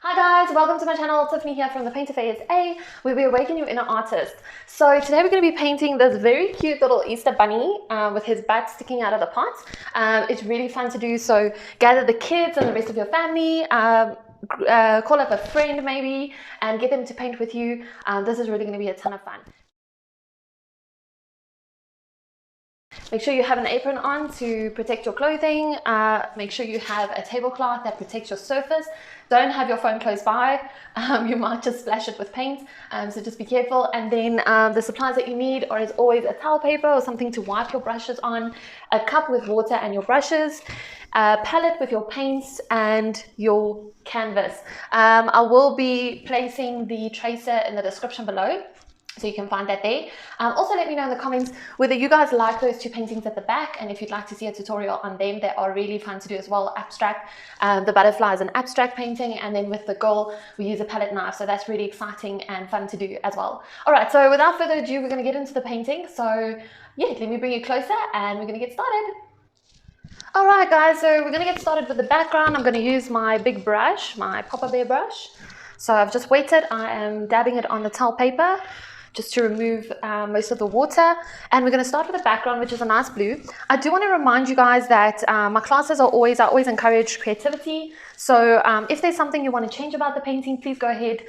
Hi guys, welcome to my channel. Tiffany here from the Painter A, where we awaken your inner artist. So today we're going to be painting this very cute little Easter bunny with his butt sticking out of the pot. It's really fun to do, so gather the kids and the rest of your family, call up a friend maybe, and get them to paint with you. This is really going to be a ton of fun. Make sure you have an apron on to protect your clothing. Make sure you have a tablecloth that protects your surface. Don't have your phone close by. You might just splash it with paint, so just be careful. And then the supplies that you need are as always a towel paper or something to wipe your brushes on, a cup with water and your brushes, a palette with your paints, and your canvas. I will be placing the tracer in the description below, so you can find that there. Also let me know in the comments whether you guys like those two paintings at the back, and if you'd like to see a tutorial on them. They are really fun to do as well. Abstract, the butterfly is an abstract painting, and then with the girl we use a palette knife, so that's really exciting and fun to do as well. Alright, so without further ado, we're going to get into the painting. So yeah, let me bring you closer and we're going to get started. Alright guys, so we're going to get started with the background. I'm going to use my big brush, my Papa Bear brush. So I've just waited. I am dabbing it on the towel paper just to remove most of the water, and we're going to start with the background, which is a nice blue. I do want to remind you guys that my classes are I always encourage creativity, so if there's something you want to change about the painting, please go ahead.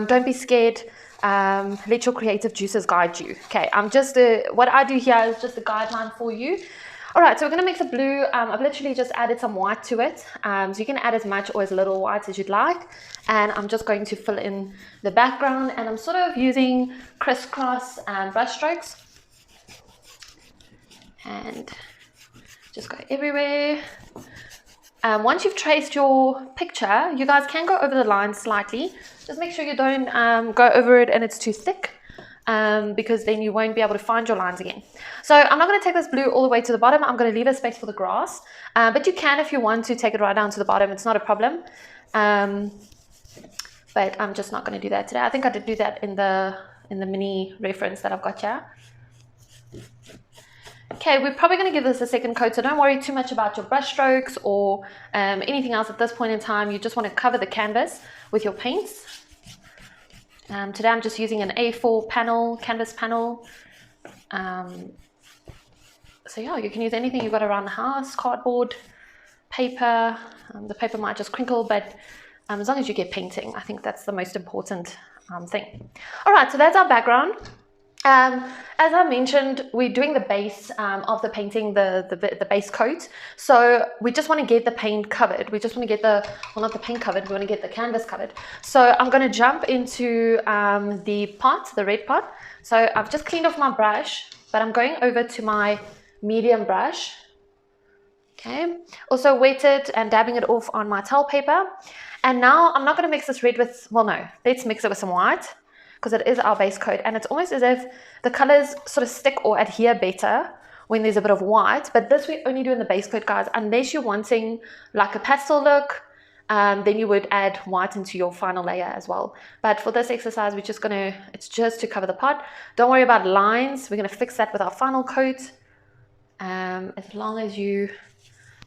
Don't be scared. Let your creative juices guide you. Okay, what I do here is just a guideline for you. Alright, so we're going to mix the blue. I've literally just added some white to it, so you can add as much or as little white as you'd like, and I'm just going to fill in the background, and I'm sort of using crisscross brush strokes and just go everywhere. Once you've traced your picture, you guys can go over the lines slightly. Just make sure you don't go over it and it's too thick, because then you won't be able to find your lines again. So I'm not going to take this blue all the way to the bottom. I'm going to leave a space for the grass, but you can, if you want to, take it right down to the bottom. It's not a problem, but I'm just not going to do that today. I think I did do that in the mini reference that I've got here. Okay, we're probably going to give this a second coat, so don't worry too much about your brush strokes or anything else at this point in time. You just want to cover the canvas with your paints. Today I'm just using an A4 panel, canvas panel. So yeah, you can use anything you've got around the house, cardboard, paper. The paper might just crinkle, but as long as you get painting, I think that's the most important thing. All right, so that's our background. As I mentioned, we're doing the base of the painting, the base coat. So we just want to get the paint covered. We just want to get not the paint covered, we want to get the canvas covered. So I'm going to jump into the pot, the red pot. So I've just cleaned off my brush, but I'm going over to my medium brush. Okay, also wetted and dabbing it off on my towel paper. And now I'm not going to mix this red with, well no, let's mix it with some white, because it is our base coat, and it's almost as if the colors sort of stick or adhere better when there's a bit of white. But this we only do in the base coat, guys, unless you're wanting like a pastel look, then you would add white into your final layer as well. But for this exercise, it's just to cover the pot. Don't worry about lines, we're going to fix that with our final coat, as long as you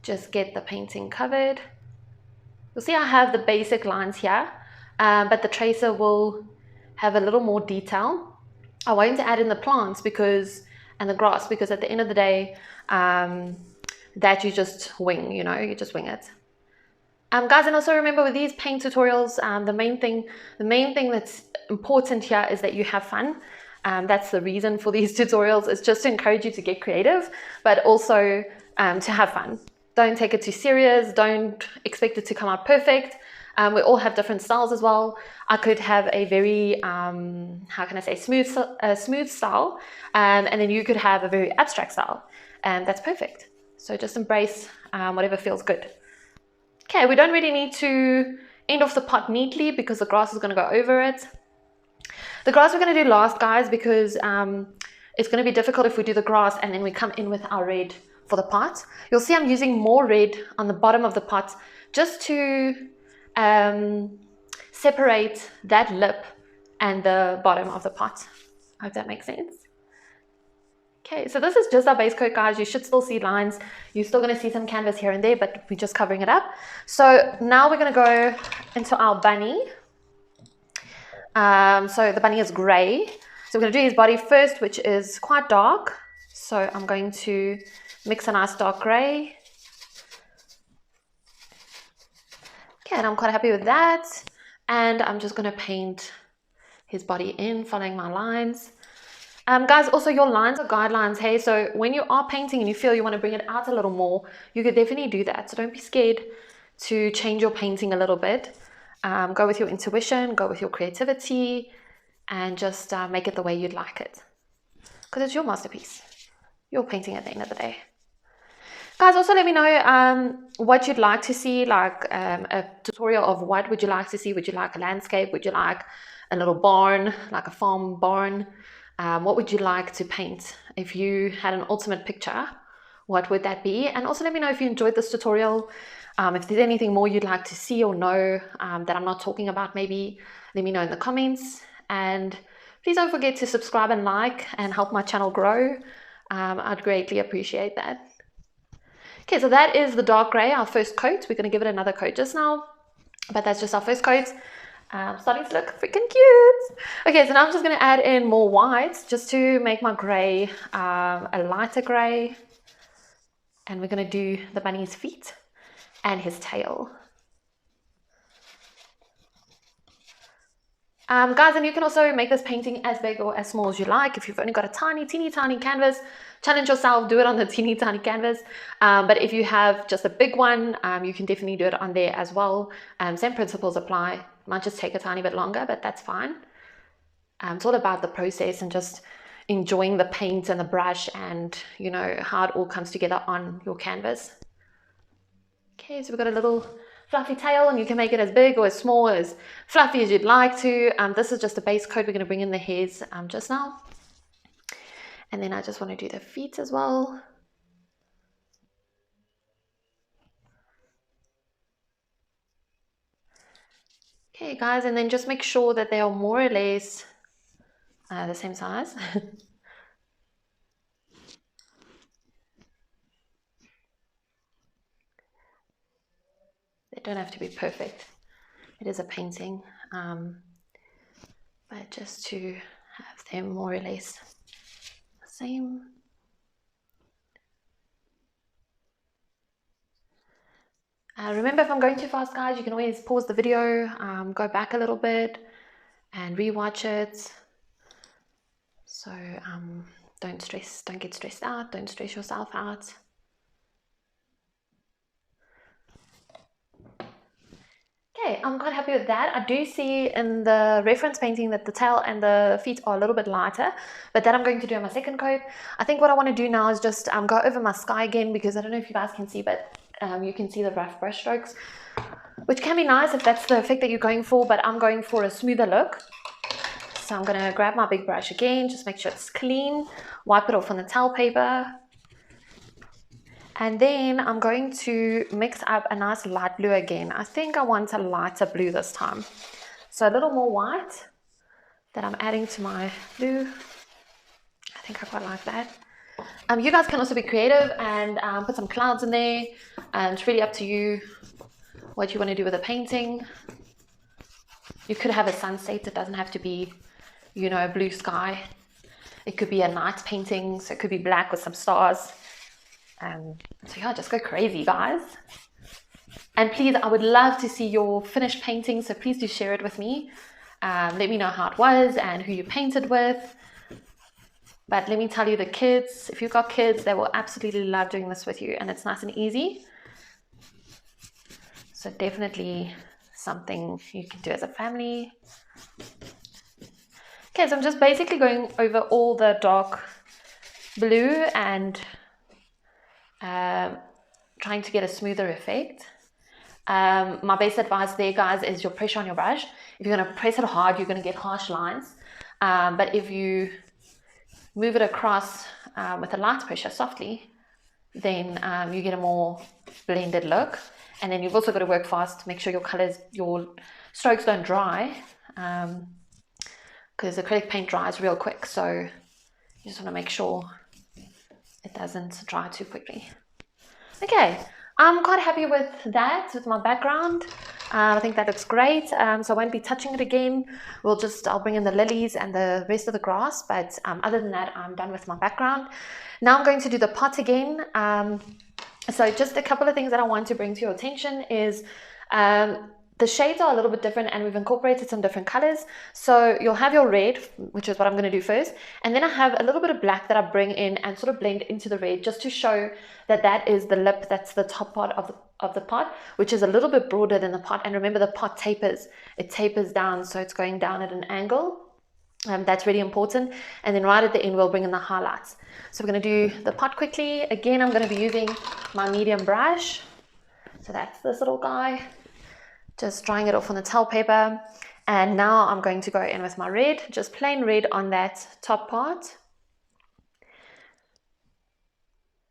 just get the painting covered. You'll see I have the basic lines here, but the tracer will have a little more detail. I won't add in the plants and the grass, because at the end of the day, that you just wing, you just wing it. Guys, and also remember with these paint tutorials, the main thing that's important here is that you have fun. That's the reason for these tutorials, is just to encourage you to get creative, but also to have fun. Don't take it too serious. Don't expect it to come out perfect. We all have different styles as well. I could have a very, how can I say, smooth style, and then you could have a very abstract style, and that's perfect. So just embrace whatever feels good. Okay, we don't really need to end off the pot neatly, because the grass is going to go over it. The grass we're going to do last, guys, because it's going to be difficult if we do the grass and then we come in with our red for the pot. You'll see I'm using more red on the bottom of the pot, just to separate that lip and the bottom of the pot. I hope that makes sense. Okay, so this is just our base coat, guys. You should still see lines. You're still going to see some canvas here and there, but we're just covering it up. So now we're going to go into our bunny. So the bunny is grey. So we're going to do his body first, which is quite dark. So I'm going to mix a nice dark grey. Okay, and I'm quite happy with that. And I'm just going to paint his body in, following my lines. Guys, also your lines are guidelines, hey? So when you are painting and you feel you want to bring it out a little more, you could definitely do that. So don't be scared to change your painting a little bit. Go with your intuition, go with your creativity, and just make it the way you'd like it. Because it's your masterpiece. You're painting at the end of the day. Guys, also let me know what you'd like to see, like a tutorial of what would you like to see. Would you like a landscape? Would you like a little barn, like a farm barn? What would you like to paint? If you had an ultimate picture, what would that be? And also let me know if you enjoyed this tutorial. If there's anything more you'd like to see or know that I'm not talking about, maybe let me know in the comments. And please don't forget to subscribe and like and help my channel grow. I'd greatly appreciate that. Okay, so that is the dark grey, our first coat. We're going to give it another coat just now, but that's just our first coat. Starting to look freaking cute. Okay, so now I'm just going to add in more whites just to make my grey a lighter grey. And we're going to do the bunny's feet and his tail. Guys, and you can also make this painting as big or as small as you like. If you've only got a teeny tiny canvas, challenge yourself, do it on the teeny tiny canvas. But if you have just a big one, you can definitely do it on there as well. Same principles apply. Might just take a tiny bit longer, but that's fine. It's all about the process and just enjoying the paint and the brush and, you know, how it all comes together on your canvas. Okay, so we've got a little fluffy tail, and you can make it as big or as small, as fluffy as you'd like to. This is just a base coat. We're going to bring in the hairs just now. And then I just want to do the feet as well. Okay, guys, and then just make sure that they are more or less the same size. They don't have to be perfect. It is a painting, but just to have them more or less the same. Remember, if I'm going too fast, guys, you can always pause the video, go back a little bit and rewatch it. So don't get stressed out, don't stress yourself out. Okay, I'm quite happy with that. I do see in the reference painting that the tail and the feet are a little bit lighter, but that I'm going to do on my second coat. I think what I want to do now is just go over my sky again, because I don't know if you guys can see, but you can see the rough brush strokes, which can be nice if that's the effect that you're going for, but I'm going for a smoother look. So I'm going to grab my big brush again, just make sure it's clean, wipe it off on the towel paper. And then I'm going to mix up a nice light blue again. I think I want a lighter blue this time. So a little more white that I'm adding to my blue. I think I quite like that. You guys can also be creative and put some clouds in there. It's really up to you what you want to do with the painting. You could have a sunset. It doesn't have to be, you know, a blue sky. It could be a night painting. So it could be black with some stars. So yeah, just go crazy, guys. And please, I would love to see your finished painting, so please do share it with me. Let me know how it was and who you painted with. But let me tell you, the kids, if you've got kids, they will absolutely love doing this with you, and it's nice and easy. So definitely something you can do as a family. Okay, so I'm just basically going over all the dark blue and trying to get a smoother effect. My best advice there, guys, is your pressure on your brush. If you're going to press it hard, you're going to get harsh lines. But if you move it across with a light pressure softly, then you get a more blended look. And then you've also got to work fast to make sure your colors, your strokes don't dry, because acrylic paint dries real quick. So you just want to make sure it doesn't dry too quickly. Okay, I'm quite happy with that, with my background. I think that looks great. So I won't be touching it again. I'll bring in the lilies and the rest of the grass. But other than that, I'm done with my background. Now I'm going to do the pot again. So just a couple of things that I want to bring to your attention is the shades are a little bit different, and we've incorporated some different colors. So you'll have your red, which is what I'm going to do first. And then I have a little bit of black that I bring in and sort of blend into the red, just to show that that is the lip, that's the top part of the pot, which is a little bit broader than the pot. And remember, the pot tapers. It tapers down, so it's going down at an angle. That's really important. And then right at the end, we'll bring in the highlights. So we're going to do the pot quickly. Again, I'm going to be using my medium brush. So that's this little guy. Just drying it off on the towel paper. And now I'm going to go in with my red, just plain red on that top part.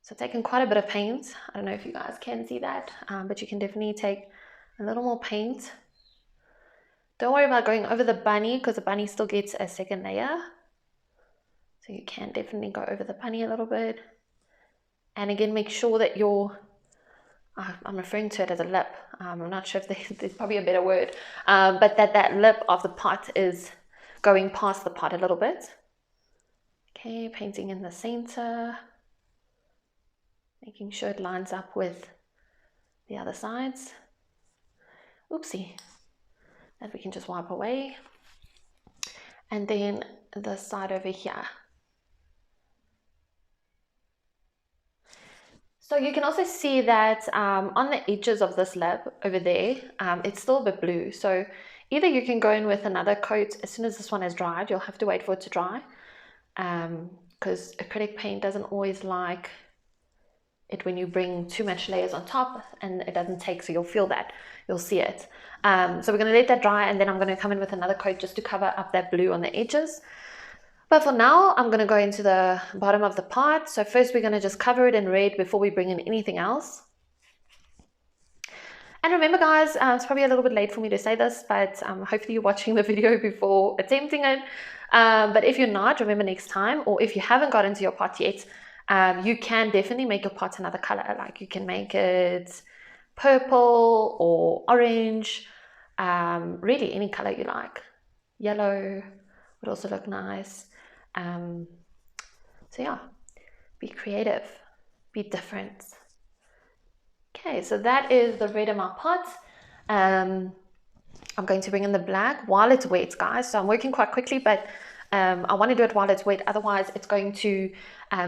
So taking quite a bit of paint. I don't know if you guys can see that, but you can definitely take a little more paint. Don't worry about going over the bunny, because the bunny still gets a second layer. So you can definitely go over the bunny a little bit. And again, make sure that I'm referring to it as a lip. I'm not sure if there's probably a better word, but that lip of the pot is going past the pot a little bit. Okay, painting in the center, making sure it lines up with the other sides. Oopsie, that we can just wipe away. And then the side over here. So you can also see that on the edges of this lip over there, it's still a bit blue. So either you can go in with another coat as soon as this one has dried. You'll have to wait for it to dry, because acrylic paint doesn't always like it when you bring too much layers on top, and it doesn't take, so you'll feel that, you'll see it. So we're going to let that dry, and then I'm going to come in with another coat just to cover up that blue on the edges. But for now, I'm going to go into the bottom of the pot. So first we're going to just cover it in red before we bring in anything else. And remember, guys, it's probably a little bit late for me to say this, but hopefully you're watching the video before attempting it. But if you're not, remember next time, or if you haven't got into your pot yet, you can definitely make your pot another color. Like you can make it purple or orange, really any color you like. Yellow would also look nice. So yeah, be creative, be different. Okay, so that is the red in my pot. I'm going to bring in the black while it's wet, guys. So I'm working quite quickly, but I want to do it while it's wet. Otherwise, it's going to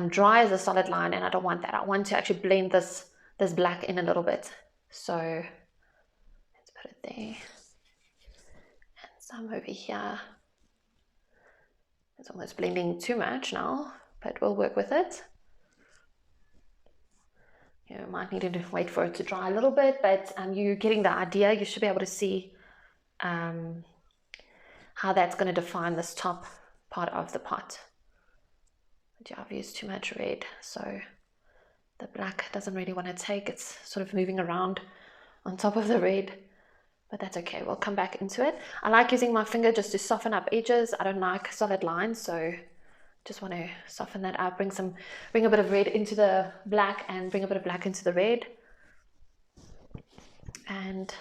dry as a solid line, and I don't want that. I want to actually blend this black in a little bit. So let's put it there, and some over here. It's almost blending too much now, but we'll work with it. You might need to wait for it to dry a little bit, but you're getting the idea. You should be able to see how that's going to define this top part of the pot. But yeah, I've used too much red, so the black doesn't really want to take. It's sort of moving around on top of the red. But that's okay, we'll come back into it. I like using my finger just to soften up edges. I don't like solid lines, so just want to soften that up, bring a bit of red into the black and bring a bit of black into the red. And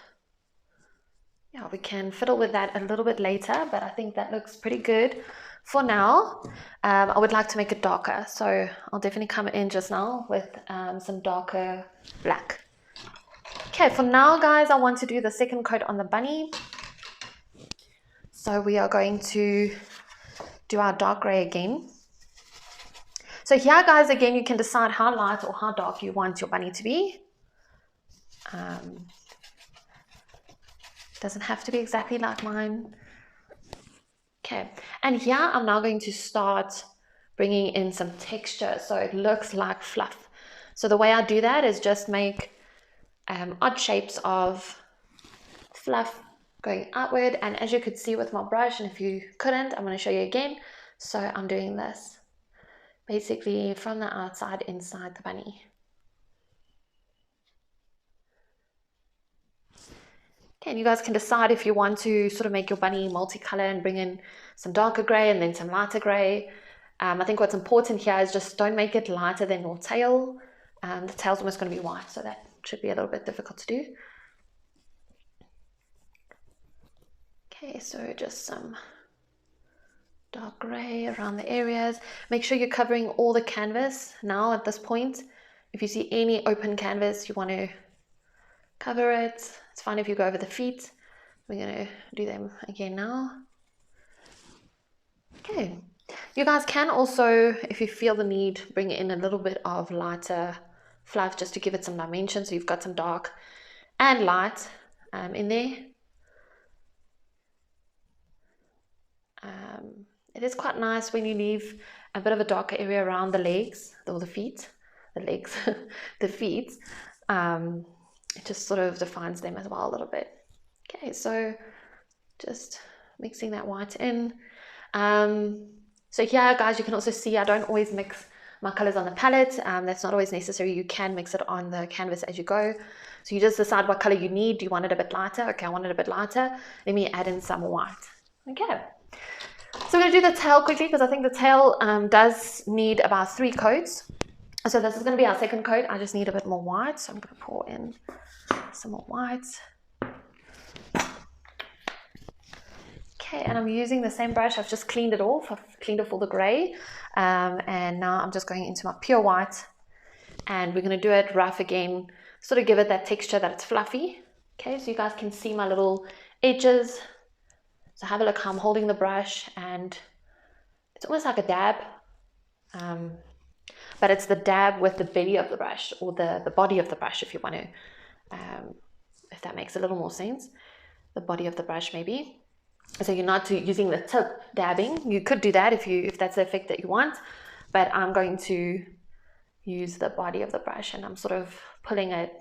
yeah, we can fiddle with that a little bit later, but I think that looks pretty good. For now, I would like to make it darker, so I'll definitely come in just now with some darker black. Okay, for now, guys, I want to do the second coat on the bunny. So we are going to do our dark gray again. So here, guys, again, you can decide how light or how dark you want your bunny to be. Doesn't have to be exactly like mine. Okay, and here I'm now going to start bringing in some texture so it looks like fluff. So the way I do that is just make odd shapes of fluff going outward, and as you could see with my brush, and if you couldn't, I'm going to show you again. So I'm doing this basically from the outside inside the bunny. Okay, and you guys can decide if you want to sort of make your bunny multicolor and bring in some darker gray and then some lighter gray. I think what's important here is just don't make it lighter than your tail. The tail's almost going to be white, so that should be a little bit difficult to do. Okay, so just some dark grey around the areas. Make sure you're covering all the canvas now at this point. If you see any open canvas, you want to cover it. It's fine if you go over the feet. We're going to do them again now. Okay, you guys can also, if you feel the need, bring in a little bit of lighter fluff just to give it some dimension, so you've got some dark and light in there. It is quite nice when you leave a bit of a darker area around the legs or the feet, the feet. It just sort of defines them as well a little bit. Okay, so just mixing that white in. So here, guys, you can also see I don't always mix my colors on the palette. That's not always necessary. You can mix it on the canvas as you go. So you just decide what color you need. Do you want it a bit lighter? Okay, I want it a bit lighter. Let me add in some white. Okay. So we're going to do the tail quickly because I think the tail does need about 3 coats. So this is going to be our second coat. I just need a bit more white. So I'm going to pour in some more white. Okay, and I'm using the same brush. I've just cleaned it off. I've cleaned off all the grey. And now I'm just going into my pure white. And we're going to do it rough again. Sort of give it that texture that it's fluffy. Okay, so you guys can see my little edges. So have a look how I'm holding the brush, and it's almost like a dab, but it's the dab with the belly of the brush, or the body of the brush, if you want to, if that makes a little more sense, the body of the brush maybe. So you're not using the tip dabbing. You could do that if that's the effect that you want, but I'm going to use the body of the brush, and I'm sort of pulling it,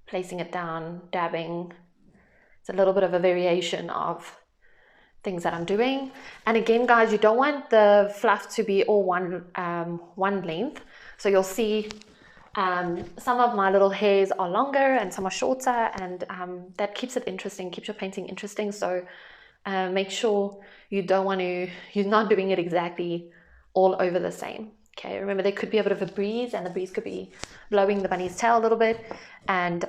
placing it down, dabbing. It's a little bit of a variation of things that I'm doing. And again, guys, you don't want the fluff to be all one length. So you'll see some of my little hairs are longer and some are shorter, and that keeps it interesting, keeps your painting interesting. So make sure you're not doing it exactly all over the same. Okay, remember there could be a bit of a breeze, and the breeze could be blowing the bunny's tail a little bit, and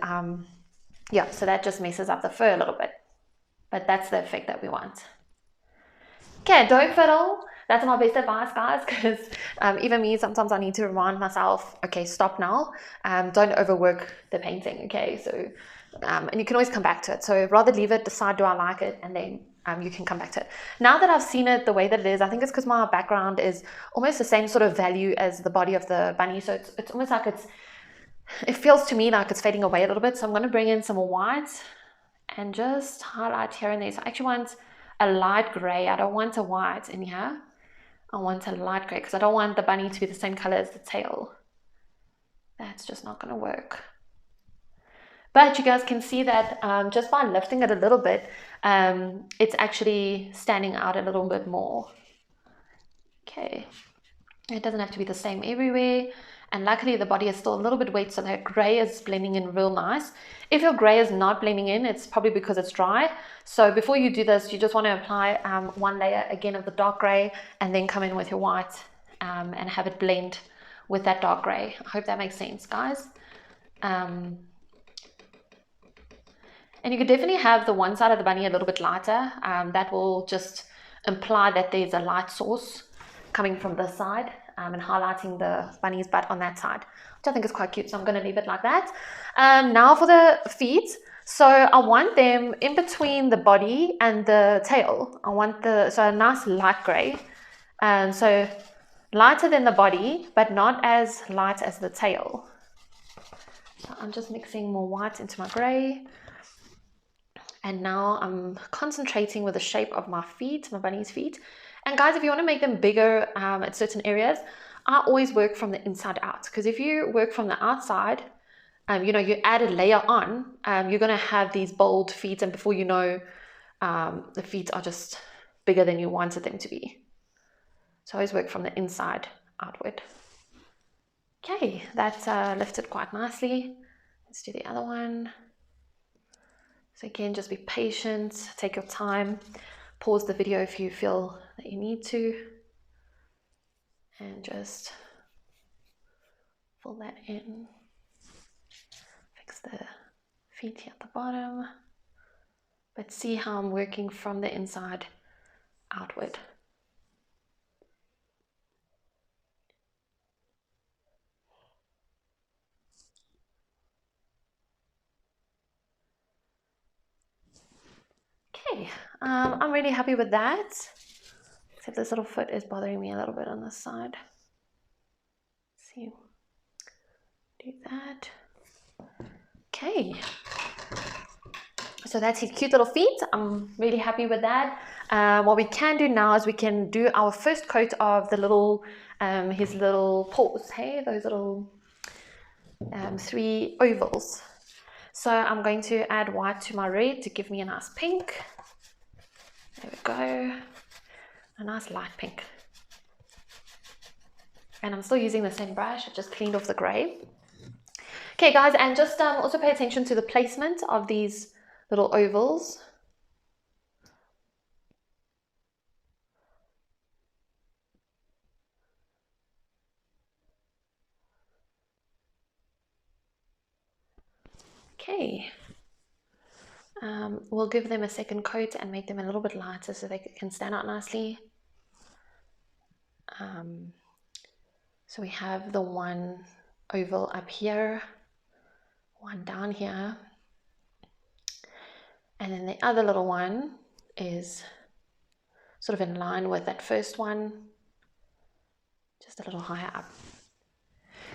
yeah, so that just messes up the fur a little bit, but that's the effect that we want. Okay, don't fiddle. That's my best advice, guys, because even me, sometimes I need to remind myself, okay, stop now. Don't overwork the painting, okay? So, and you can always come back to it. So rather leave it, decide, do I like it? And then you can come back to it. Now that I've seen it the way that it is, I think it's because my background is almost the same sort of value as the body of the bunny. So it's almost like it feels to me like it's fading away a little bit. So I'm going to bring in some more white and just highlight here and there. So I actually want a light grey. I don't want a white in here. I want a light grey because I don't want the bunny to be the same color as the tail. That's just not going to work. But you guys can see that just by lifting it a little bit, it's actually standing out a little bit more. Okay, it doesn't have to be the same everywhere. And luckily the body is still a little bit wet, so that grey is blending in real nice. If your grey is not blending in, it's probably because it's dry. So before you do this, you just want to apply one layer again of the dark grey, and then come in with your white and have it blend with that dark grey. I hope that makes sense, guys. And you could definitely have the one side of the bunny a little bit lighter. That will just imply that there's a light source coming from this side, and highlighting the bunny's butt on that side, which I think is quite cute. So I'm going to leave it like that. Now for the feet. So I want them in between the body and the tail. I want so a nice light grey. So lighter than the body, but not as light as the tail. So I'm just mixing more white into my grey. And now I'm concentrating with the shape of my feet, my bunny's feet. And guys, if you want to make them bigger at certain areas, I always work from the inside out. Because if you work from the outside, you add a layer on, you're going to have these bold feet. And before you know, the feet are just bigger than you wanted them to be. So I always work from the inside outward. Okay, that's lifted quite nicely. Let's do the other one. So again, just be patient, take your time, pause the video if you feel that you need to, and just fill that in, fix the feet here at the bottom. But see how I'm working from the inside outward. Okay, I'm really happy with that. Except this little foot is bothering me a little bit on this side. Let's see, do that. Okay. So that's his cute little feet. I'm really happy with that. What we can do now is we can do our first coat of the little, his little paws. Hey, those little 3 ovals. So I'm going to add white to my red to give me a nice pink. There we go. A nice light pink. And I'm still using the same brush. I just cleaned off the grey. Okay, guys, and just also pay attention to the placement of these little ovals. Okay. We'll give them a second coat and make them a little bit lighter so they can stand out nicely. So we have the one oval up here, one down here, and then the other little one is sort of in line with that first one, just a little higher up.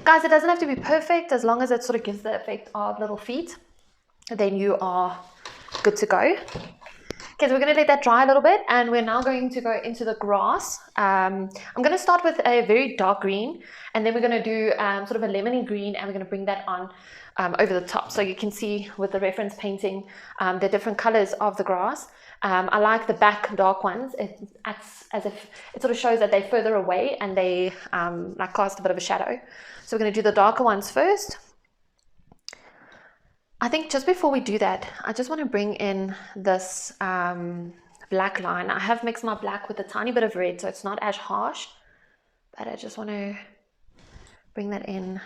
Guys, it doesn't have to be perfect. As long as it sort of gives the effect of little feet, then you are good to go. Okay, so we're going to let that dry a little bit, and we're now going to go into the grass. I'm going to start with a very dark green, and then we're going to do sort of a lemony green, and we're going to bring that on over the top. So you can see with the reference painting the different colors of the grass. I like the back dark ones. It acts as if it sort of shows that they're further away and they like cast a bit of a shadow. So we're going to do the darker ones first. I think just before we do that, I just want to bring in this black line. I have mixed my black with a tiny bit of red, so it's not as harsh, but I just want to bring that in.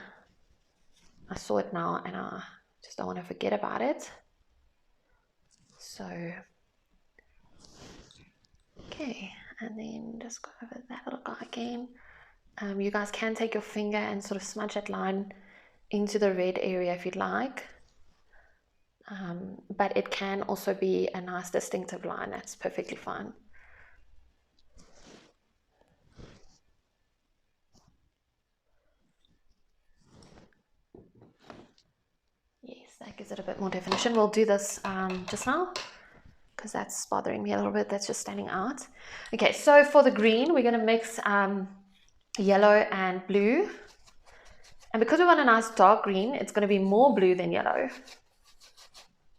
I saw it now and I just don't want to forget about it. So, okay, and then just go over that little guy again. You guys can take your finger and sort of smudge that line into the red area if you'd like. But it can also be a nice distinctive line. That's perfectly fine. Yes, that gives it a bit more definition. We'll do this just now because that's bothering me a little bit. That's just standing out. Okay, so for the green, we're going to mix yellow and blue. And because we want a nice dark green, it's going to be more blue than yellow.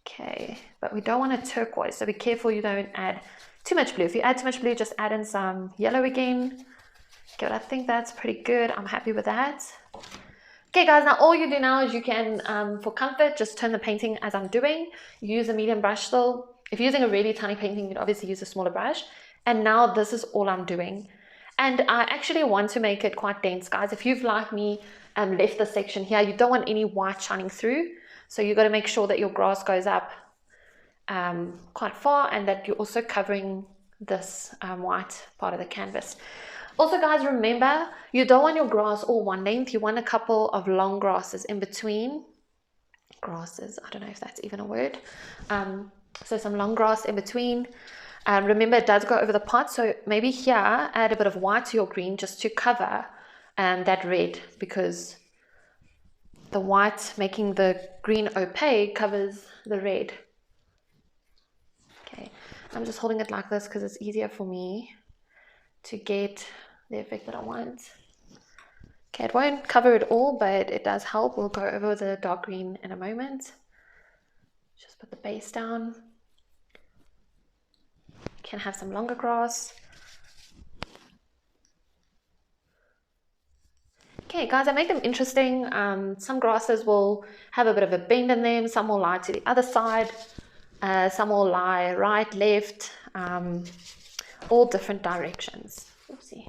Okay, but we don't want a turquoise, so be careful you don't add too much blue. If you add too much blue, just add in some yellow again. Okay, but I think that's pretty good. I'm happy with that. Okay, guys, now all you do now is you can, for comfort, just turn the painting as I'm doing. Use a medium brush still. If you're using a really tiny painting, you'd obviously use a smaller brush. And now this is all I'm doing. And I actually want to make it quite dense, guys. If you've, like me, left this section here, you don't want any white shining through. So you've got to make sure that your grass goes up quite far and that you're also covering this white part of the canvas. Also, guys, remember, you don't want your grass all one length. You want a couple of long grasses in between. Grasses, I don't know if that's even a word. So some long grass in between. Remember, it does go over the pot. So maybe here, add a bit of white to your green just to cover that red, because the white making the green opaque covers the red. Okay, I'm just holding it like this because it's easier for me to get the effect that I want. Okay, it won't cover it all, but it does help. We'll go over the dark green in a moment. Just put the base down. Can have some longer grass. Okay, guys, I make them interesting. Some grasses will have a bit of a bend in them. Some will lie to the other side. Some will lie right, left, all different directions. Oopsie.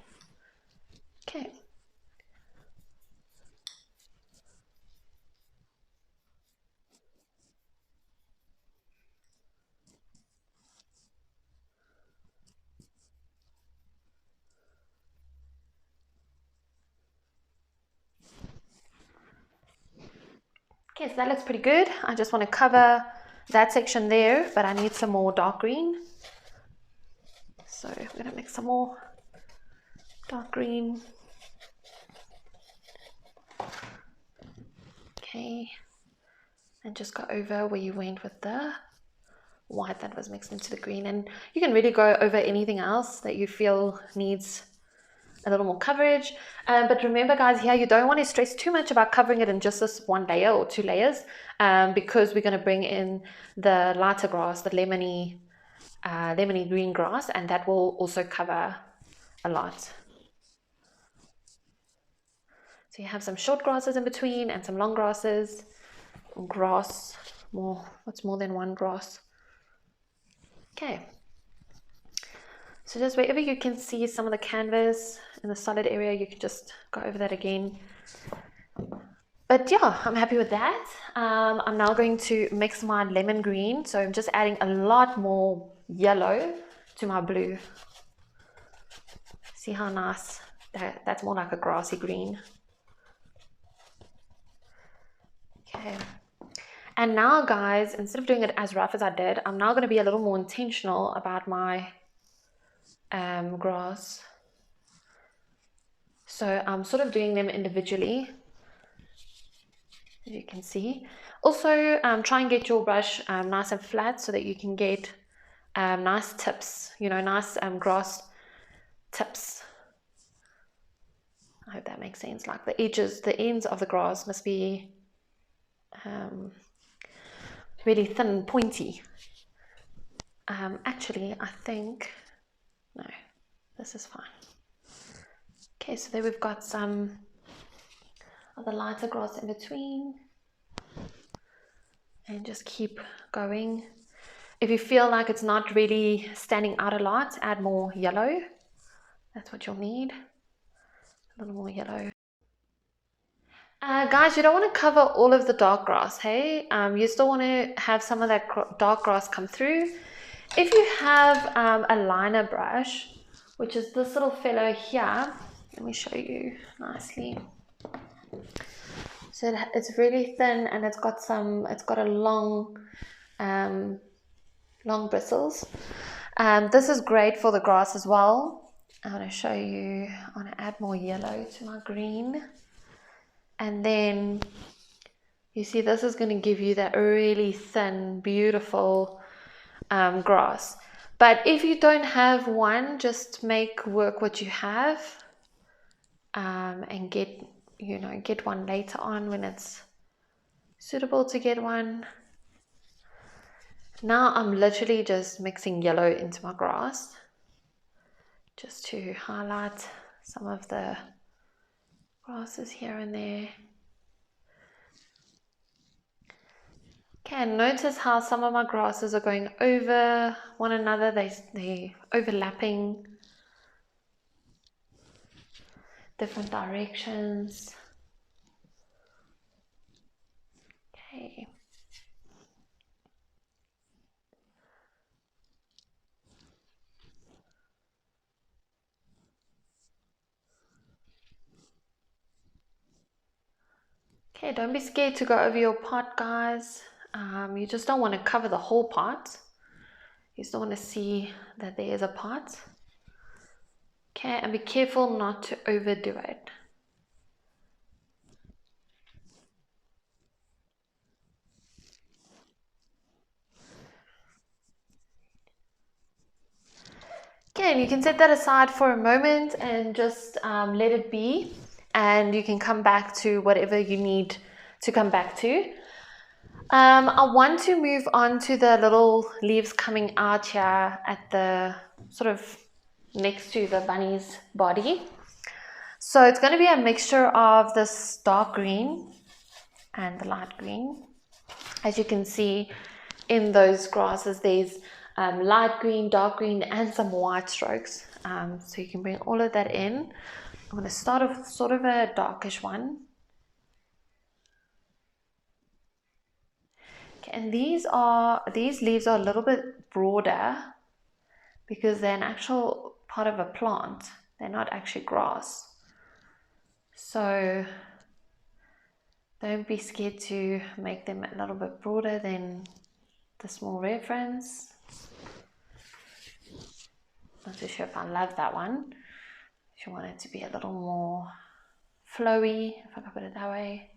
Okay. Okay, guys, Okay, so that looks pretty good. I just want to cover that section there, but I need some more dark green. So I'm going to mix some more dark green. Okay, and just go over where you went with the white that was mixed into the green, and you can really go over anything else that you feel needs a little more coverage. But remember guys, here you don't want to stress too much about covering it in just this one layer or two layers, because we're going to bring in the lighter grass, the lemony green grass, and that will also cover a lot. So you have some short grasses in between and some long grasses. What's more than one grass? Okay. So just wherever you can see some of the canvas in the solid area, you can just go over that again. But yeah, I'm happy with that. I'm now going to mix my lemon green. So I'm just adding a lot more yellow to my blue. See how nice? That's more like a grassy green. Okay. And now guys, instead of doing it as rough as I did, I'm now going to be a little more intentional about my grass. So I'm sort of doing them individually, as you can see. Also, try and get your brush nice and flat so that you can get nice tips, nice grass tips. I hope that makes sense. Like the ends of the grass must be really thin and pointy. Actually, I think, no, this is fine. Okay, so there we've got some of the lighter grass in between. And just keep going. If you feel like it's not really standing out a lot, add more yellow. That's what you'll need. A little more yellow. Guys, you don't want to cover all of the dark grass, hey? You still want to have some of that dark grass come through. If you have a liner brush, which is this little fellow here, let me show you nicely. So it's really thin and it's got a long bristles. This is great for the grass as well. I want to show you, I want to add more yellow to my green. And then you see this is going to give you that really thin, beautiful grass. But if you don't have one, just make work what you have, and get one later on when it's suitable to get one. Now I'm literally just mixing yellow into my grass just to highlight some of the grasses here and there. Okay, and notice how some of my grasses are going over one another. They're overlapping different directions. Okay. Okay, don't be scared to go over your pot, guys. You just don't want to cover the whole pot. You still want to see that there is a pot. Okay, and be careful not to overdo it. Okay, and you can set that aside for a moment and just let it be, and you can come back to whatever you need to come back to. I want to move on to the little leaves coming out here at the sort of next to the bunny's body. So it's going to be a mixture of this dark green and the light green. As you can see in those grasses, there's light green, dark green, and some white strokes. So you can bring all of that in. I'm going to start with sort of a darkish one. Okay, and these leaves are a little bit broader because they're an actual part of a plant. They're not actually grass. So Don't be scared to make them a little bit broader than the small reference. Not too sure if I love that one. If you want it to be a little more flowy, if I can put it that way,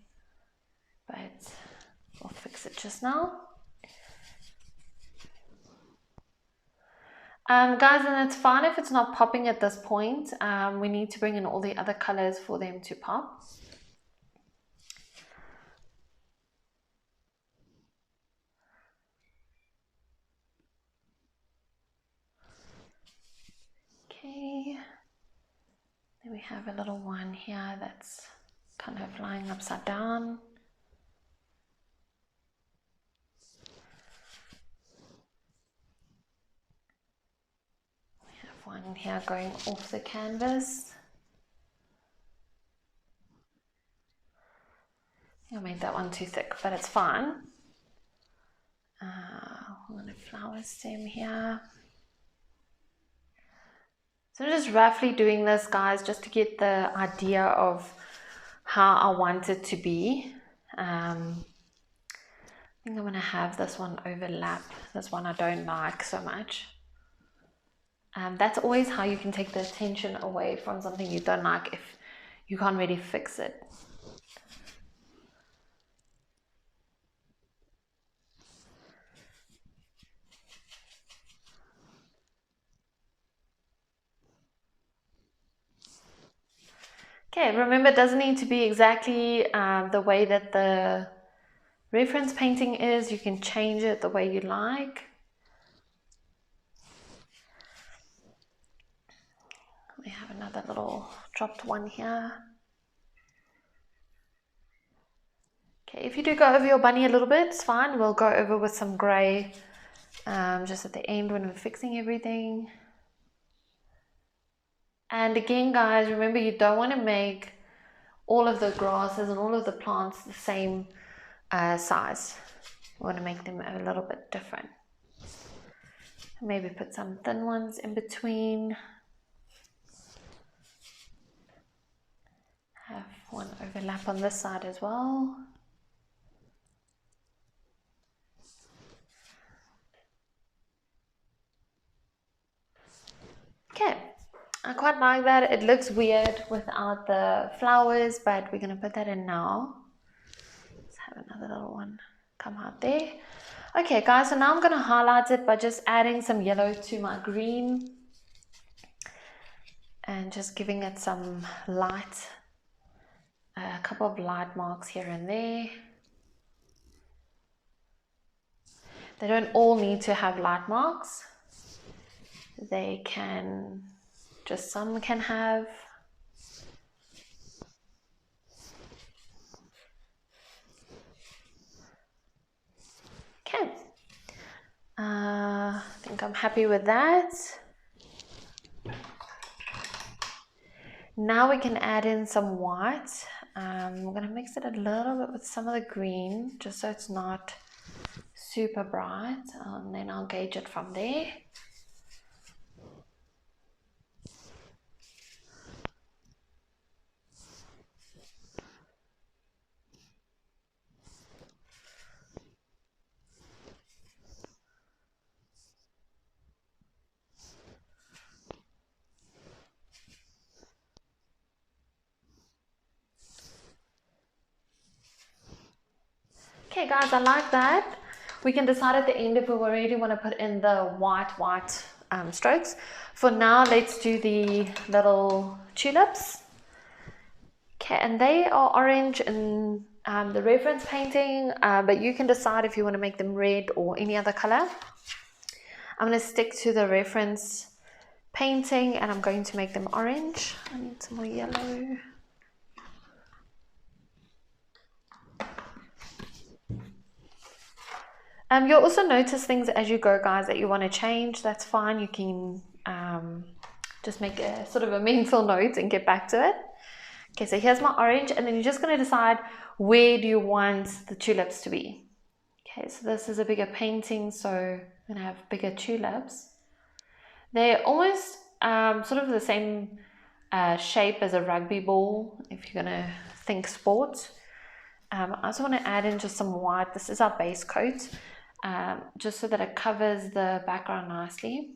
but we'll fix it just now. Guys, and it's fine if it's not popping at this point. We need to bring in all the other colors for them to pop. Okay, then we have a little one here that's kind of lying upside down. We have one here going off the canvas. I made that one too thick, but it's fine. Want a flower stem here. So I'm just roughly doing this, guys, just to get the idea of how I want it to be. I think I'm going to have this one overlap. This one I don't like so much. That's always how you can take the attention away from something you don't like if you can't really fix it. Okay, remember, it doesn't need to be exactly the way that the reference painting is. You can change it the way you like. We have another little dropped one here. Okay, if you do go over your bunny a little bit, it's fine. We'll go over with some grey just at the end when we're fixing everything. And again, guys, remember, you don't want to make all of the grasses and all of the plants the same size. You want to make them a little bit different. Maybe put some thin ones in between. Have one overlap on this side as well. Okay. I quite like that. It looks weird without the flowers, but we're going to put that in now. Let's have another little one come out there. Okay, guys, so now I'm going to highlight it by just adding some yellow to my green and just giving it some light, a couple of light marks here and there. They don't all need to have light marks. They can... just some can have. Okay. I think I'm happy with that. Now we can add in some white. I'm going to mix it a little bit with some of the green, just so it's not super bright, and then I'll gauge it from there. Okay guys, I like that. We can decide at the end if we really want to put in the white strokes. For now, let's do the little tulips. Okay, and they are orange in the reference painting, but you can decide if you want to make them red or any other color. I'm going to stick to the reference painting and I'm going to make them orange. I need some more yellow. You'll also notice things as you go, guys, that you want to change. That's fine. You can just make a sort of a mental note and get back to it. Okay, so here's my orange, and then you're just going to decide where do you want the tulips to be. Okay, so this is a bigger painting, so I'm going to have bigger tulips. They're almost sort of the same shape as a rugby ball, if you're going to think sports. I also want to add in just some white. This is our base coat, just so that it covers the background nicely.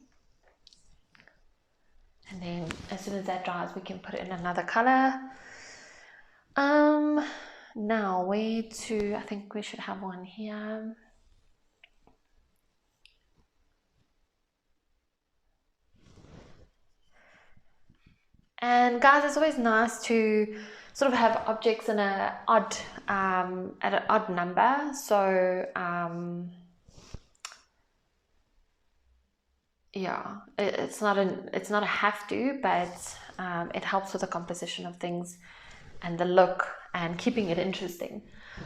And then as soon as that dries, we can put it in another color. Now where to, I think we should have one here. And guys, it's always nice to sort of have objects in a odd, at an odd number. So yeah, it's not a have to, but it helps with the composition of things and the look and keeping it interesting.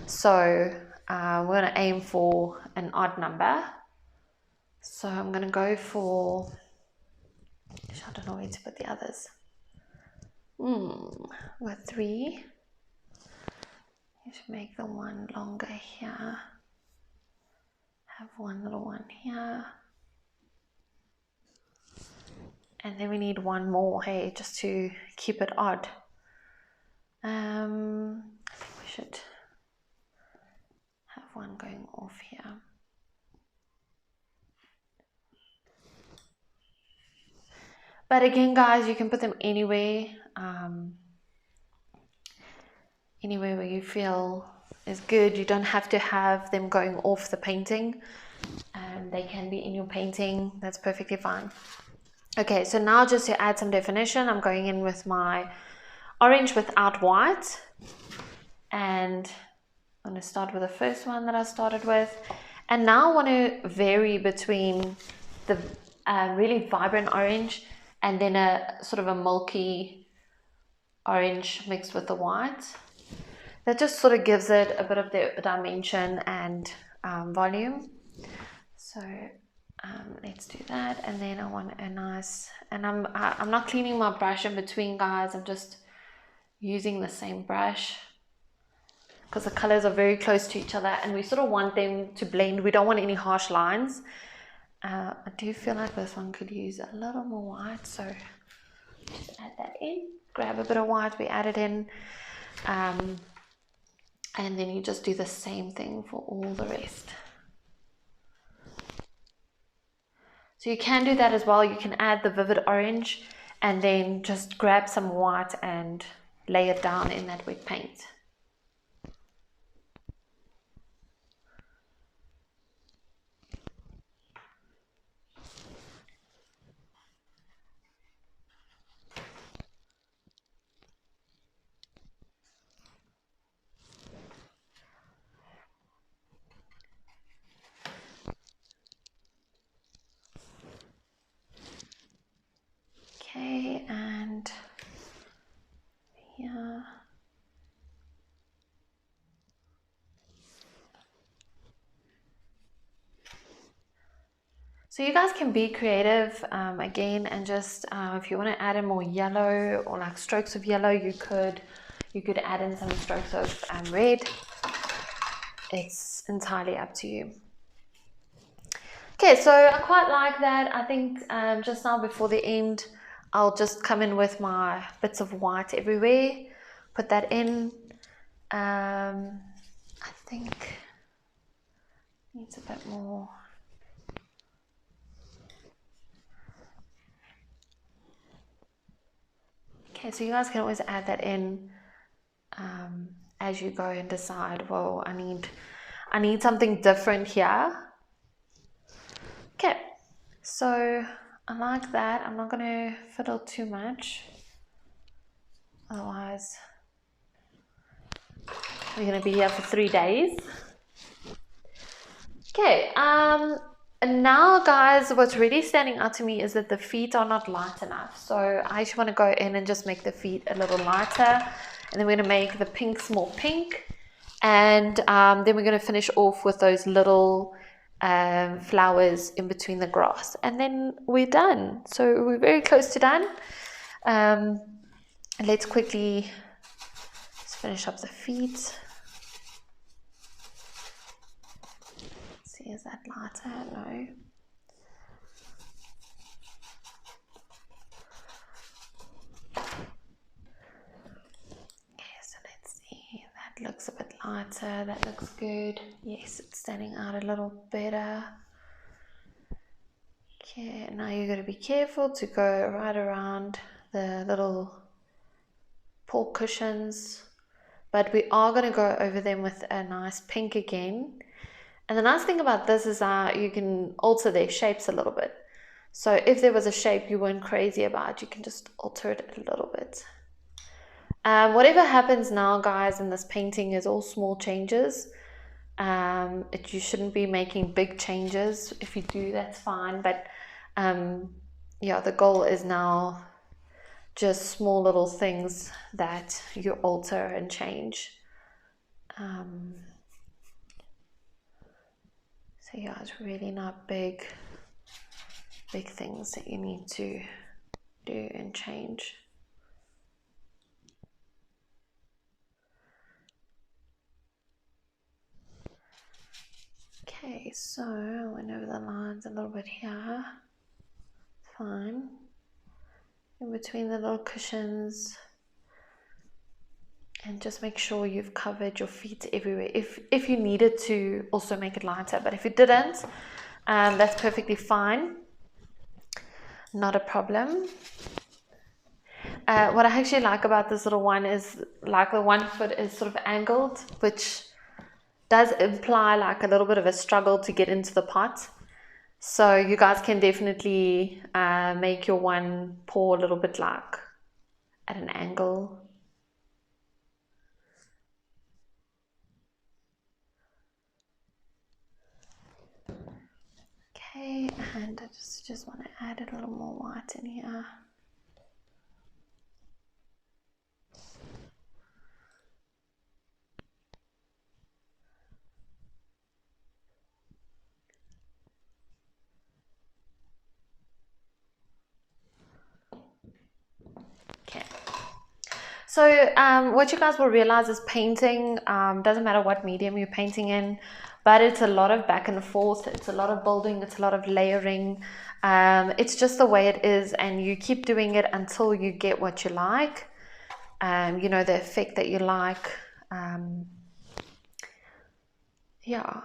So we're going to aim for an odd number. So I'm going to go for, I don't know where to put the others. With 3. You should make the one longer here. Have one little one here. And then we need one more, hey, just to keep it odd. I think we should have one going off here. But again, guys, you can put them anywhere, anywhere where you feel is good. You don't have to have them going off the painting. They can be in your painting. That's perfectly fine. Okay, so now just to add some definition, I'm going in with my orange without white. And I'm going to start with the first one that I started with. And now I want to vary between the really vibrant orange and then a sort of a milky orange mixed with the white. That just sort of gives it a bit of the dimension and volume. So let's do that. And then I want a nice, and I'm not cleaning my brush in between, guys. I'm just using the same brush because the colors are very close to each other and we sort of want them to blend. We don't want any harsh lines. I do feel like this one could use a little more white, so just add that in. Grab a bit of white, we add it in, and then you just do the same thing for all the rest. So you can do that as well. You can add the vivid orange and then just grab some white and lay it down in that wet paint. Okay, and here. So you guys can be creative again, and just if you want to add in more yellow or like strokes of yellow, you could add in some strokes of red. It's entirely up to you. Okay, so I quite like that. I think just now before the end, I'll just come in with my bits of white everywhere, put that in. I think needs a bit more. Okay, so you guys can always add that in as you go and decide, well, I need something different here. Okay, so I like that. I'm not going to fiddle too much, otherwise we're going to be here for 3 days. Okay, and now guys, what's really standing out to me is that the feet are not light enough. So I just want to go in and just make the feet a little lighter, and then we're going to make the pinks more pink, and then we're going to finish off with those little flowers in between the grass, and then we're done. So we're very close to done. Let's quickly finish up the feet. Is that lighter? No. Okay, so let's see. That looks a bit lighter. That looks good. Yes, it's standing out a little better. Okay, now you're going to be careful to go right around the little paw cushions, but we are going to go over them with a nice pink again. And the nice thing about this is that you can alter their shapes a little bit. So if there was a shape you weren't crazy about, you can just alter it a little bit. Whatever happens now, guys, in this painting is all small changes. You shouldn't be making big changes. If you do, that's fine. But yeah, the goal is now just small little things that you alter and change. So yeah, it's really not big things that you need to do and change. Okay, so I went over the lines a little bit here. Fine. In between the little cushions. And just make sure you've covered your feet everywhere. If you needed to also make it lighter, but if you didn't, that's perfectly fine. Not a problem. What I actually like about this little one is like the one foot is sort of angled, which does imply like a little bit of a struggle to get into the pot. So you guys can definitely make your one paw a little bit like at an angle. Okay, and I just want to add a little more white in here. Okay. So what you guys will realize is painting doesn't matter what medium you're painting in, but it's a lot of back and forth. It's a lot of building. It's a lot of layering. It's just the way it is, and you keep doing it until you get what you like. You know, the effect that you like. Yeah.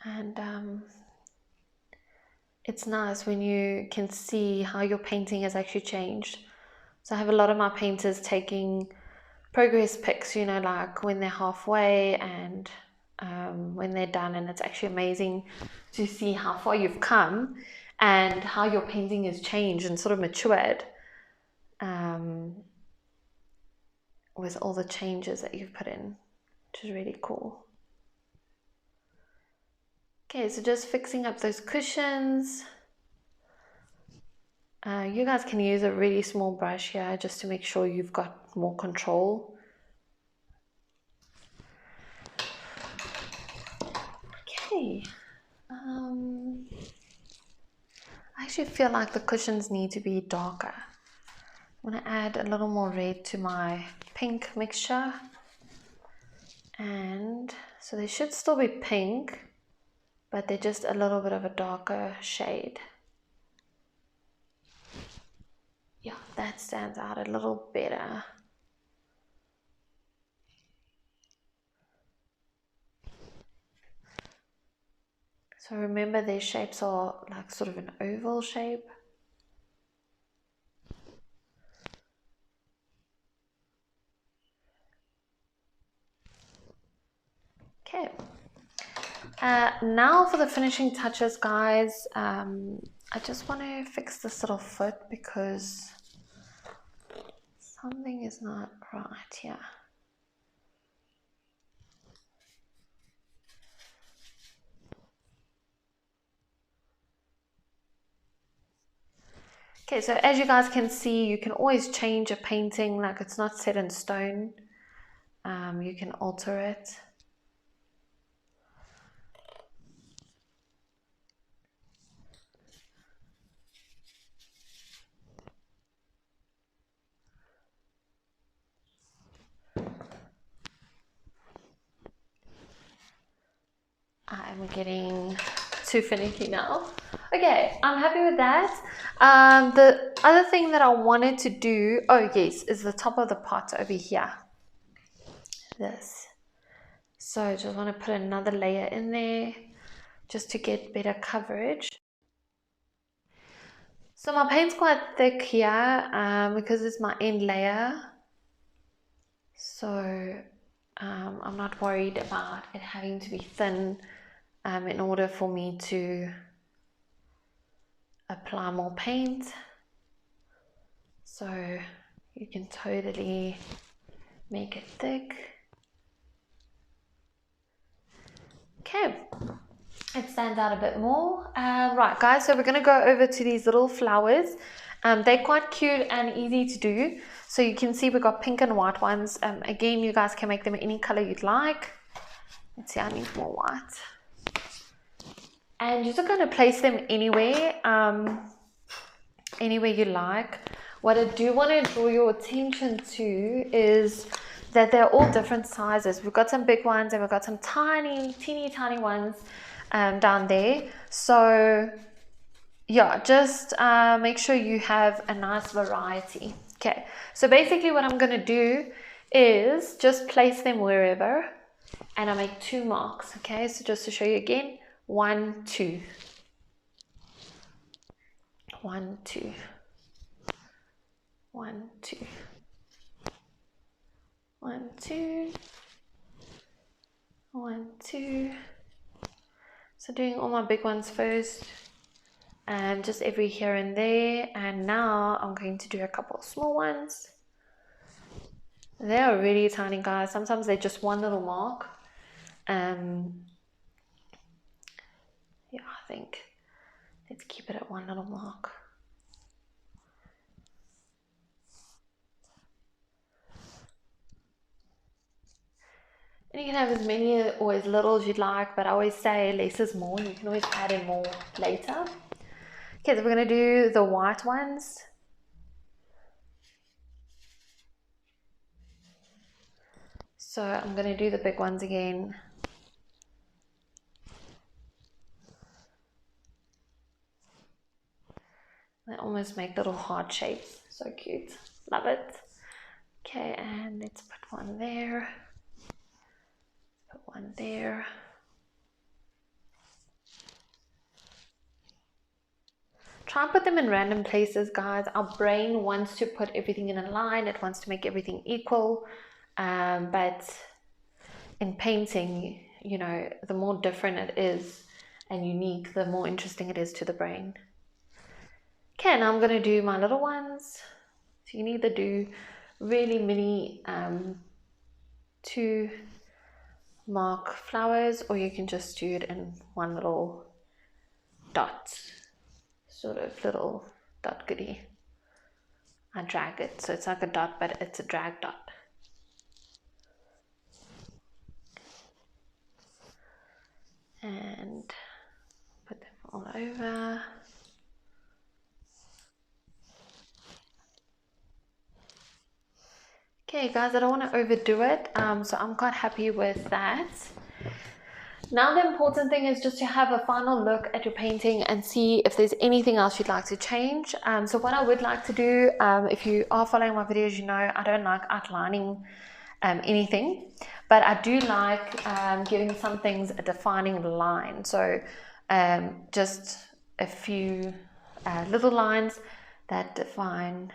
And it's nice when you can see how your painting has actually changed. So I have a lot of my painters taking progress pics, you know, like when they're halfway and when they're done, and it's actually amazing to see how far you've come and how your painting has changed and sort of matured with all the changes that you've put in, which is really cool. Okay, so just fixing up those cushions. You guys can use a really small brush here just to make sure you've got more control. Okay. I actually feel like the cushions need to be darker. I'm going to add a little more red to my pink mixture. And so they should still be pink, but they're just a little bit of a darker shade. Yeah, that stands out a little better. So remember, their shapes are like sort of an oval shape. Okay. Now for the finishing touches, guys. I just want to fix this little foot because something is not right here. Okay, so as you guys can see, you can always change a painting, like it's not set in stone. You can alter it. I'm getting too finicky now. Okay, I'm happy with that. The other thing that I wanted to do, oh yes, is the top of the pot over here. This. So I just want to put another layer in there just to get better coverage. So my paint's quite thick here because it's my end layer. So I'm not worried about it having to be thin in order for me to apply more paint. So you can totally make it thick. Okay, it stands out a bit more. Right guys, so we're going to go over to these little flowers. They're quite cute and easy to do. So you can see we've got pink and white ones. Again, you guys can make them any color you'd like. Let's see, I need more white. And you're just going to place them anywhere, anywhere you like. What I do want to draw your attention to is that they're all different sizes. We've got some big ones and we've got some teeny tiny ones down there. So yeah, just make sure you have a nice variety. Okay, so basically what I'm going to do is just place them wherever, and I make 2 marks. Okay, so just to show you again, 1, 2, 1, 2, 1, 2, 1, 2, 1, 2. So doing all my big ones first, and just every here and there. And now I'm going to do a couple of small ones. They are really tiny, guys. Sometimes they're just one little mark. Yeah, I think let's keep it at one little mark. And you can have as many or as little as you'd like, but I always say less is more. You can always add in more later. Okay, so we're going to do the white ones. So I'm going to do the big ones again. They almost make little heart shapes. So cute. Love it. Okay, and let's put one there. Put one there. Try and put them in random places, guys. Our brain wants to put everything in a line. It wants to make everything equal. But in painting, you know, the more different it is and unique, the more interesting it is to the brain. Okay, now I'm going to do my little ones. So you can either do really mini 2 mark flowers, or you can just do it in one little dot, sort of little dot goodie. I drag it, so it's like a dot, but it's a drag dot. And put them all over. Okay guys, I don't want to overdo it, so I'm quite happy with that. Now the important thing is just to have a final look at your painting and see if there's anything else you'd like to change. So what I would like to do, if you are following my videos, you know I don't like outlining anything, but I do like giving some things a defining line. So just a few little lines that define.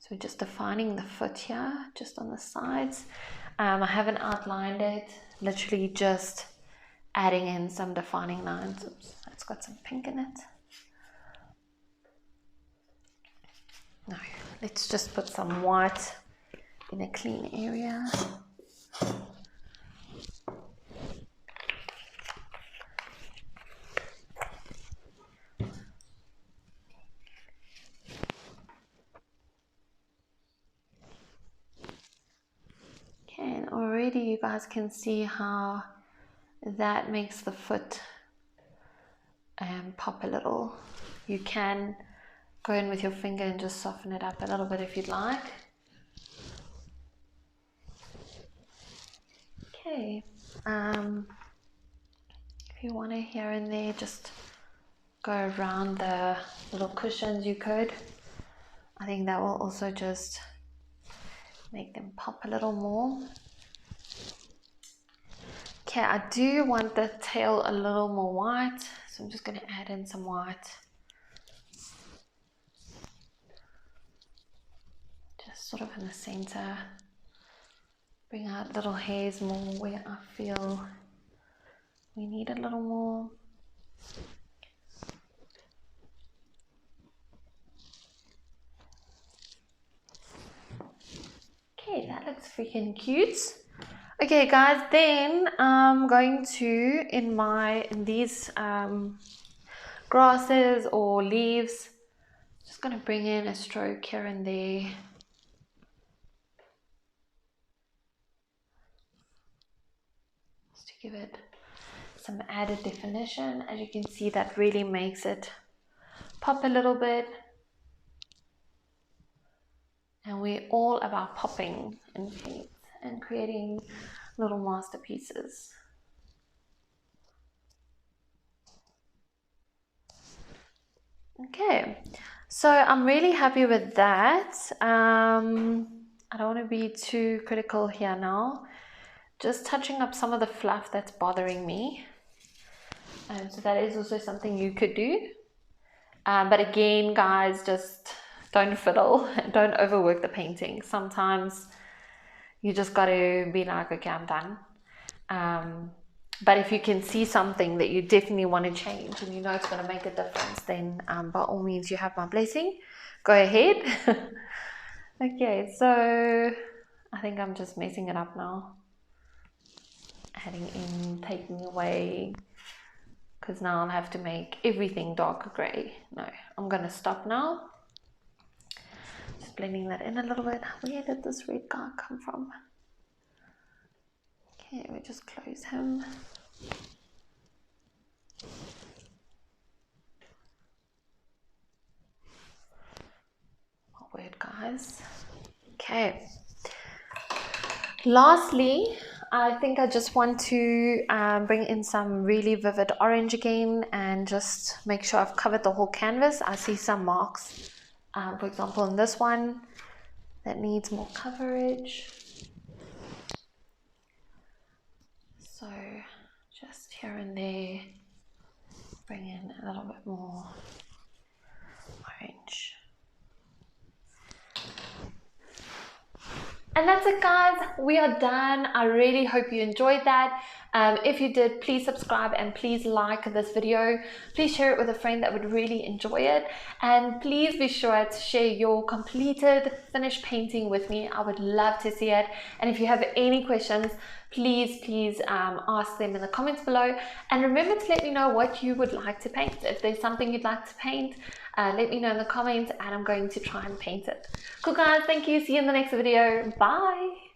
So we're just defining the foot here, just on the sides. I haven't outlined it, literally just adding in some defining lines. Oops, it's got some pink in it. No, let's just put some white in a clean area. Okay, and already you guys can see how that makes the foot pop a little. You can go in with your finger and just soften it up a little bit if you'd like. Okay, if you want to here and there just go around the little cushions, you could. I think that will also just make them pop a little more. Okay, I do want the tail a little more white, so I'm just going to add in some white. Just sort of in the center. Bring out little hairs more where I feel we need a little more. Okay, that looks freaking cute. Okay guys, then I'm going to, in these grasses or leaves, just going to bring in a stroke here and there. Just to give it some added definition. As you can see, that really makes it pop a little bit. And we're all about popping in paint and creating little masterpieces. Okay, so I'm really happy with that. I don't want to be too critical here now. Just touching up some of the fluff that's bothering me. So that is also something you could do. But again, guys, just don't fiddle, don't overwork the painting. Sometimes you just got to be like, okay, I'm done. But if you can see something that you definitely want to change and you know it's going to make a difference, then by all means, you have my blessing. Go ahead. Okay, so I think I'm just messing it up now. Adding in, taking away, because now I'll have to make everything dark gray. No, I'm going to stop now. Just blending that in a little bit. Where did this red guy come from? Okay, we just close him. Oh, weird guys. Okay. Lastly, I think I just want to bring in some really vivid orange again and just make sure I've covered the whole canvas. I see some marks, for example, in this one that needs more coverage. So just here and there, bring in a little bit more orange. And that's it, guys. We are done. I really hope you enjoyed that. If you did, please subscribe and please like this video. Please share it with a friend that would really enjoy it. And please be sure to share your completed, finished painting with me. I would love to see it. And if you have any questions, please ask them in the comments below. And remember to let me know what you would like to paint. If there's something you'd like to paint, let me know in the comments and I'm going to try and paint it. Cool guys, thank you. See you in the next video. Bye.